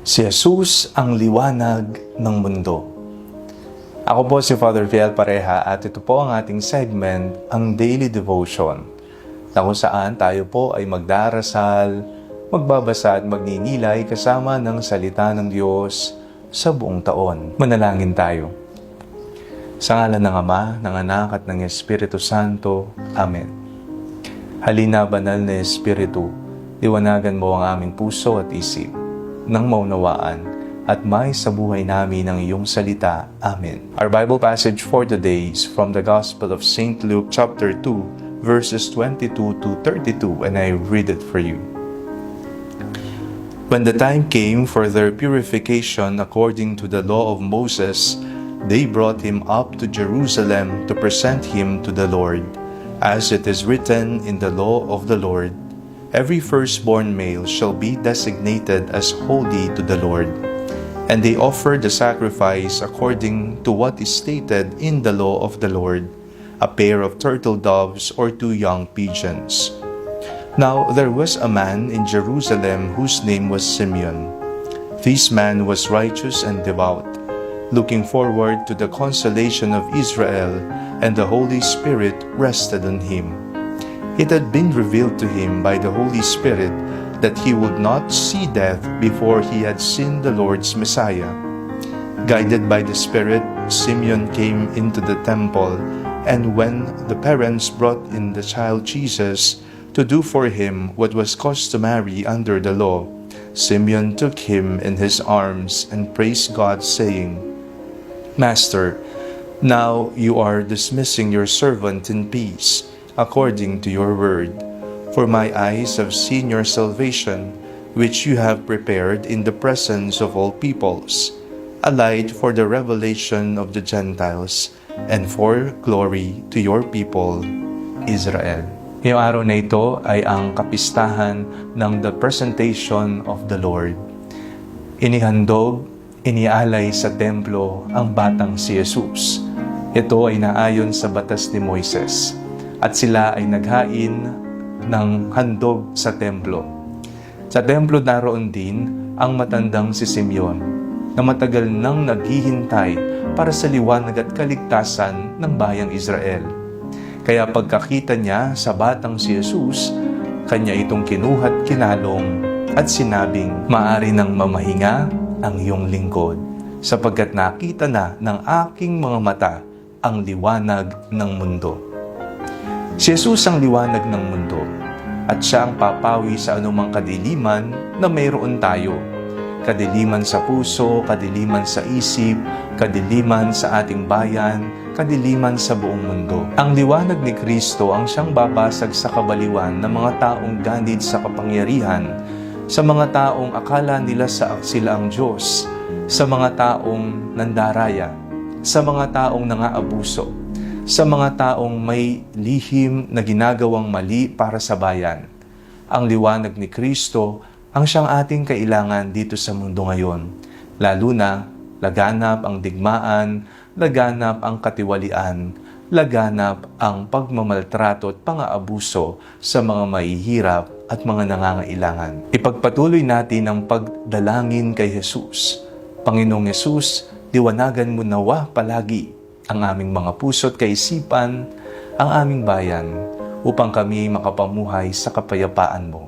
Si Jesus ang liwanag ng mundo. Ako po si Father Viel Pareha at ito po ang ating segment, ang Daily Devotion, na kung saan tayo po ay magdarasal, magbabasa at magninilay kasama ng salita ng Diyos sa buong taon. Manalangin tayo. Sa ngalan ng Ama, ng Anak at ng Espiritu Santo. Amen. Halina, banal na Espiritu, liwanagan mo ang aming puso at isip, nang maunawaan at may sa buhay namin ng iyong salita. Amen. Our Bible passage for today is from the Gospel of St. Luke chapter 2, verses 22 to 32, and I read it for you. When the time came for their purification according to the law of Moses, they brought him up to Jerusalem to present him to the Lord. As it is written in the law of the Lord, every firstborn male shall be designated as holy to the Lord. And they offered the sacrifice according to what is stated in the law of the Lord, a pair of turtle doves or 2 young pigeons. Now there was a man in Jerusalem whose name was Simeon. This man was righteous and devout, looking forward to the consolation of Israel, and the Holy Spirit rested on him. It had been revealed to him by the Holy Spirit that he would not see death before he had seen the Lord's Messiah. Guided by the Spirit, Simeon came into the temple, and when the parents brought in the child Jesus to do for him what was customary under the law, Simeon took him in his arms and praised God, saying, "Master, now you are dismissing your servant in peace, according to your word. For my eyes have seen your salvation, which you have prepared in the presence of all peoples, a light for the revelation of the Gentiles, and for glory to your people, Israel." Ngayong araw na ito ay ang kapistahan ng The Presentation of the Lord. Inihandog, inialay sa templo ang batang si Jesus. Ito ay naayon sa batas ni Moises. At sila ay naghain ng handog sa templo. Sa templo naroon din ang matandang si Simeon, na matagal nang naghihintay para sa liwanag at kaligtasan ng bayang Israel. Kaya pagkakita niya sa batang si Jesus, kanya itong kinuha't kinalong at sinabing, "Maari nang mamahinga ang iyong lingkod, sapagkat nakita na ng aking mga mata ang liwanag ng mundo." Si Jesus ang liwanag ng mundo, at siya ang papawi sa anumang kadiliman na mayroon tayo. Kadiliman sa puso, kadiliman sa isip, kadiliman sa ating bayan, kadiliman sa buong mundo. Ang liwanag ni Kristo ang siyang babasag sa kabaliwan ng mga taong ganid sa kapangyarihan, sa mga taong akala nila sila ang Diyos, sa mga taong nandaraya, sa mga taong nangaabuso, sa mga taong may lihim na ginagawang mali para sa bayan. Ang liwanag ni Kristo ang siyang ating kailangan dito sa mundo ngayon. Lalo na, laganap ang digmaan, laganap ang katiwalian, laganap ang pagmamaltrato at pang-aabuso sa mga mahihirap at mga nangangailangan. Ipagpatuloy natin ang pagdalangin kay Jesus. Panginoong Jesus, liwanagan mo nawa palagi ang aming mga puso't kaisipan, ang aming bayan, upang kami makapamuhay sa kapayapaan mo.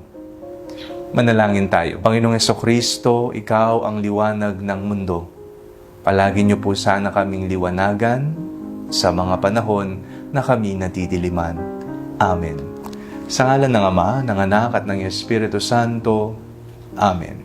Manalangin tayo. Panginoong Jesucristo, ikaw ang liwanag ng mundo. Palagi niyo po sana kaming liwanagan sa mga panahon na kami natidiliman. Amen. Sa ngalan ng Ama, ng Anak at ng Espiritu Santo. Amen.